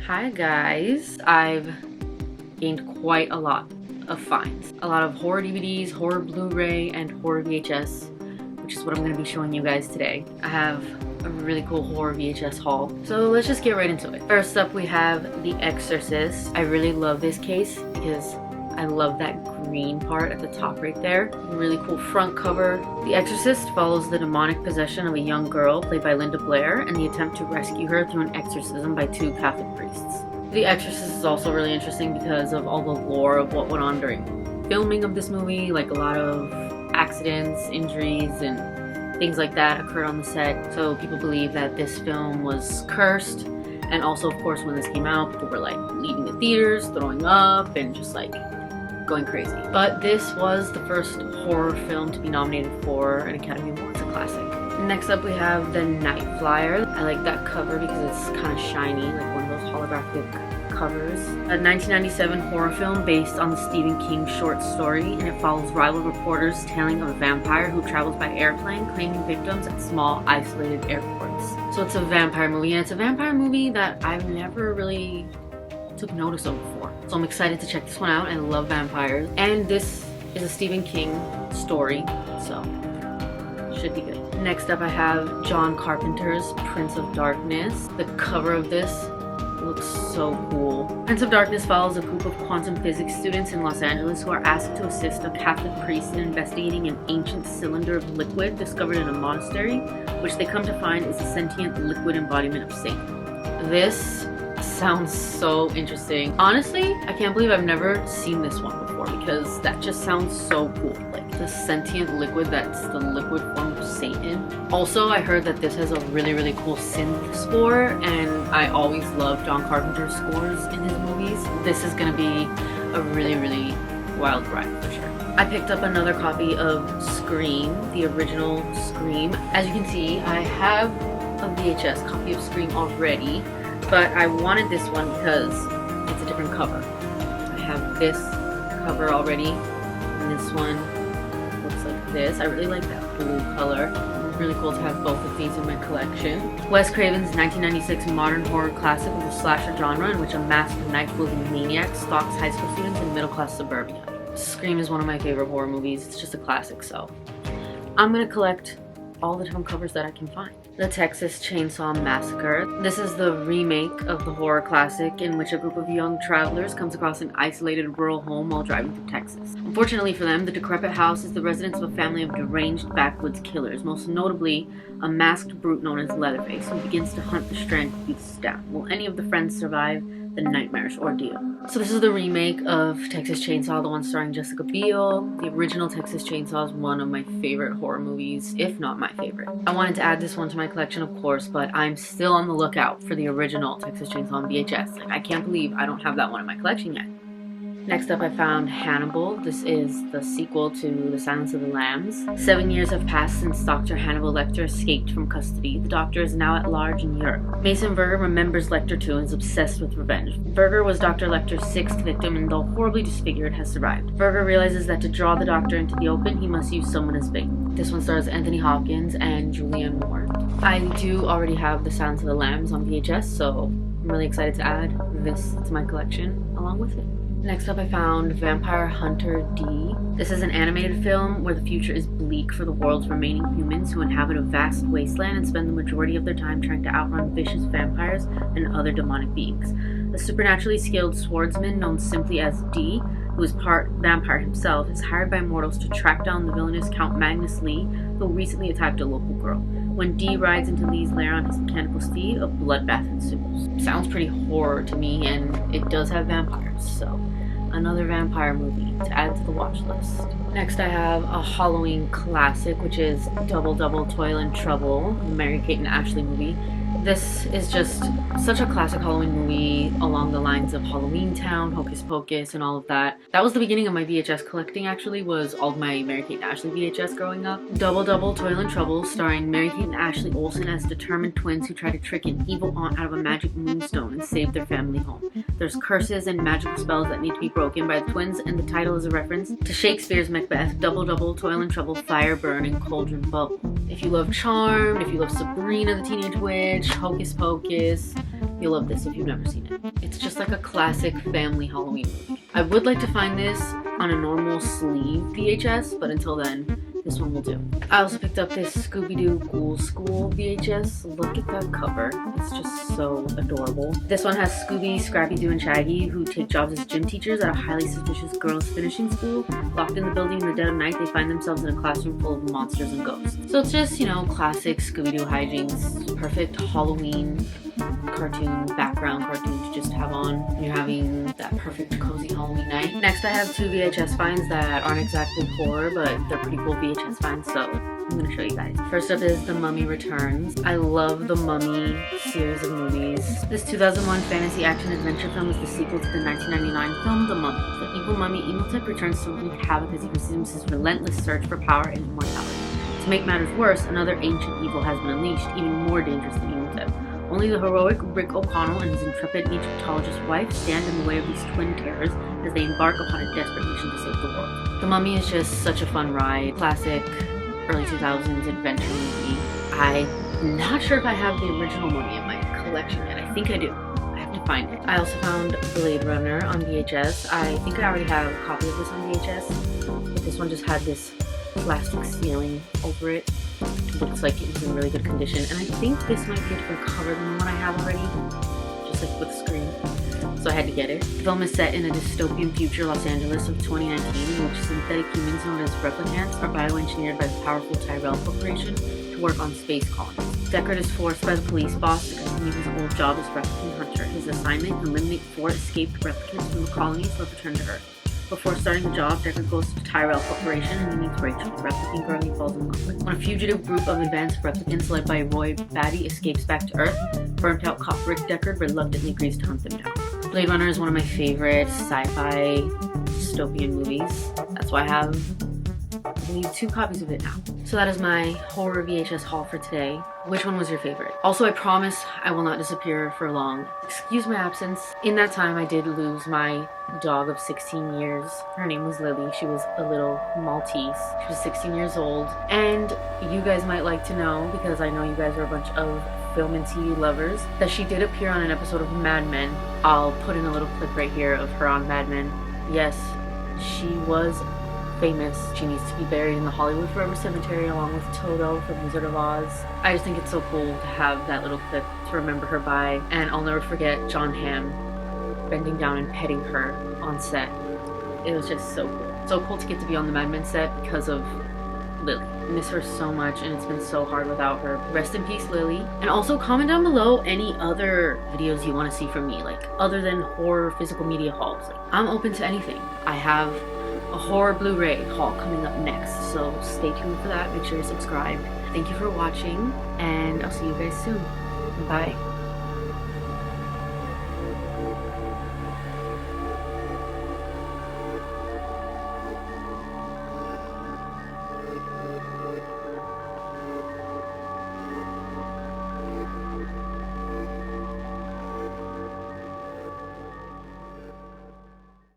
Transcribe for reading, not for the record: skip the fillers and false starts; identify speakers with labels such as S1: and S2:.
S1: Hi guys, I've gained quite a lot of finds. A lot of horror DVDs, horror Blu-ray, and horror VHS, which is what I'm going to be showing you guys today. I have a really cool horror VHS haul, so let's just get right into it. First up we have The Exorcist. I really love this case because I love that green part at the top right there. Really cool front cover. The Exorcist follows the demonic possession of a young girl played by Linda Blair and the attempt to rescue her through an exorcism by 2 Catholic priests. The Exorcist is also really interesting because of all the lore of what went on during filming of this movie. Like a lot of accidents, injuries, and things like that occurred on the set. So people believe that this film was cursed. And also, of course, when this came out, people were like leaving the theaters, throwing up, and just like going crazy. But this was the first horror film to be nominated for an Academy Award. It's a classic. Next up we have The Night Flyer. I like that cover because it's kind of shiny, like one of those holographic covers. A 1997 horror film based on the Stephen King short story, and it follows rival reporters telling of a vampire who travels by airplane claiming victims at small isolated airports. So it's a vampire movie, and it's a vampire movie that I've never really took notice of before. So I'm excited to check this one out. I love vampires. And this is a Stephen King story, so should be good. Next up I have John Carpenter's Prince of Darkness. The cover of this looks so cool. Prince of Darkness follows a group of quantum physics students in Los Angeles who are asked to assist a Catholic priest in investigating an ancient cylinder of liquid discovered in a monastery, which they come to find is a sentient liquid embodiment of Satan. This sounds so interesting. Honestly, I can't believe I've never seen this one before because that just sounds so cool. Like the sentient liquid that's the liquid form of Satan. Also, I heard that this has a really cool synth score, and I always love John Carpenter's scores in his movies. This is gonna be a really wild ride for sure. I picked up another copy of Scream, the original Scream. As you can see, I have a VHS copy of Scream already, but I wanted this one because it's a different cover. I have this cover already, and this one looks like this. I really like that blue color. Really cool to have both of these in my collection. Wes Craven's 1996 modern horror classic of the slasher genre, in which a masked knife-wielding maniac stalks high school students in middle-class suburbia. Scream is one of my favorite horror movies. It's just a classic, so I'm gonna collect all the different covers that I can find. The Texas Chainsaw Massacre. This is the remake of the horror classic in which a group of young travelers comes across an isolated rural home while driving through Texas. Unfortunately for them, the decrepit house is the residence of a family of deranged backwoods killers, most notably a masked brute known as Leatherface, who begins to hunt the stranded youths down. Will any of the friends survive the nightmarish ordeal? So this is the remake of Texas Chainsaw, the one starring Jessica Biel. The original Texas Chainsaw is one of my favorite horror movies, if not my favorite. I wanted to add this one to my collection, of course, but I'm still on the lookout for the original Texas Chainsaw on VHS. Like, I can't believe I don't have that one in my collection yet. Next up I found Hannibal. This is the sequel to The Silence of the Lambs. 7 years have passed since Dr. Hannibal Lecter escaped from custody. The doctor is now at large in Europe. Mason Verger remembers Lecter too and is obsessed with revenge. Verger was Dr. Lecter's 6th victim and though horribly disfigured has survived. Verger realizes that to draw the doctor into the open he must use someone as bait. This one stars Anthony Hopkins and Julianne Moore. I do already have The Silence of the Lambs on VHS, so I'm really excited to add this to my collection along with it. Next up I found Vampire Hunter D. This is an animated film where the future is bleak for the world's remaining humans who inhabit a vast wasteland and spend the majority of their time trying to outrun vicious vampires and other demonic beings. A supernaturally skilled swordsman known simply as D, who is part vampire himself, is hired by mortals to track down the villainous Count Magnus Lee, who recently attacked a local girl. When D rides into Lee's lair on his mechanical steed, a bloodbath ensues. Sounds pretty horror to me, and it does have vampires, so another vampire movie to add to the watch list. Next I have a Halloween classic, which is Double Double Toil and Trouble, the Mary-Kate and Ashley movie. This is just such a classic Halloween movie along the lines of Halloween Town, Hocus Pocus, and all of that. That was the beginning of my VHS collecting, actually, was all of my Mary-Kate and Ashley VHS growing up. Double Double Toil and Trouble, starring Mary-Kate and Ashley Olsen as determined twins who try to trick an evil aunt out of a magic moonstone and save their family home. There's curses and magical spells that need to be broken by the twins, and the title is a reference to Shakespeare's Macbeth, Double Double Toil and Trouble, Fire Burn, and Cauldron Bubble. If you love Charmed, if you love Sabrina the Teenage Witch, Hocus Pocus, You'll love this if you've never seen it. It's just like a classic family Halloween movie. I would like to find this on a normal sleeve VHS, but until then, this one will do. I also picked up this Scooby-Doo Ghoul School VHS. Look at that cover. It's just so adorable. This one has Scooby, Scrappy-Doo, and Shaggy, who take jobs as gym teachers at a highly suspicious girls' finishing school. Locked in the building in the dead of night, they find themselves in a classroom full of monsters and ghosts. So it's just, you know, classic Scooby-Doo hijinks. Perfect Halloween cartoon, background cartoon to just have on when you're having that perfect cozy Halloween night. Next, I have 2 VHS finds that aren't exactly horror, but they're pretty cool VHS finds, so I'm gonna show you guys. First up is The Mummy Returns. I love the Mummy series of movies. This 2001 fantasy action adventure film is the sequel to the 1999 film The Mummy. The evil mummy Imhotep returns to wreak havoc as he resumes his relentless search for power and immortality. To make matters worse, another ancient evil has been unleashed, even more dangerous than Imhotep. Only the heroic Rick O'Connell and his intrepid Egyptologist wife stand in the way of these twin terrors as they embark upon a desperate mission to save the world. The Mummy is just such a fun ride. Classic early 2000s adventure movie. I'm not sure if I have the original Mummy in my collection yet. I think I do. I have to find it. I also found Blade Runner on VHS. I think I already have a copy of this on VHS, but this one just had this plastic ceiling over it. It looks like it was in really good condition, and I think this might be a different cover than the one I have already, just like with the screen, so I had to get it. The film is set in a dystopian future Los Angeles of 2019 in which synthetic humans known as replicants are bioengineered by the powerful Tyrell Corporation to work on space colonies. Deckard is forced by the police boss to continue his old job as replicant hunter. His assignment: eliminate 4 escaped replicants from the colonies or return to Earth. Before starting the job, Deckard goes to Tyrell Corporation and he meets Rachel, the replicant girl he falls in love with. When a fugitive group of advanced replicants led by Roy Batty escapes back to Earth, burnt-out cop Rick Deckard reluctantly agrees to hunt them down. Blade Runner is one of my favorite sci-fi dystopian movies. That's why I have, I believe, 2 copies of it now. So that is my horror VHS haul for today. Which one was your favorite? Also, I promise I will not disappear for long. Excuse my absence. In that time, I did lose my dog of 16 years. Her name was Lily. She was a little Maltese. She was 16 years old. And you guys might like to know, because I know you guys are a bunch of film and TV lovers, that she did appear on an episode of Mad Men. I'll put in a little clip right here of her on Mad Men. Yes, she was famous. She needs to be buried in the Hollywood Forever Cemetery along with Toto from Wizard of Oz. I just think it's so cool to have that little clip to remember her by. And I'll never forget John Hamm bending down and petting her on set. It was just so cool. So cool to get to be on the Mad Men set because of Lily. I miss her so much, and it's been so hard without her. Rest in peace, Lily. And also comment down below any other videos you want to see from me, like other than horror physical media hauls. Like, I'm open to anything. I have a horror Blu-ray haul coming up next, so stay tuned for that. Make sure you're subscribed. Thank you for watching, and I'll see you guys soon. Bye.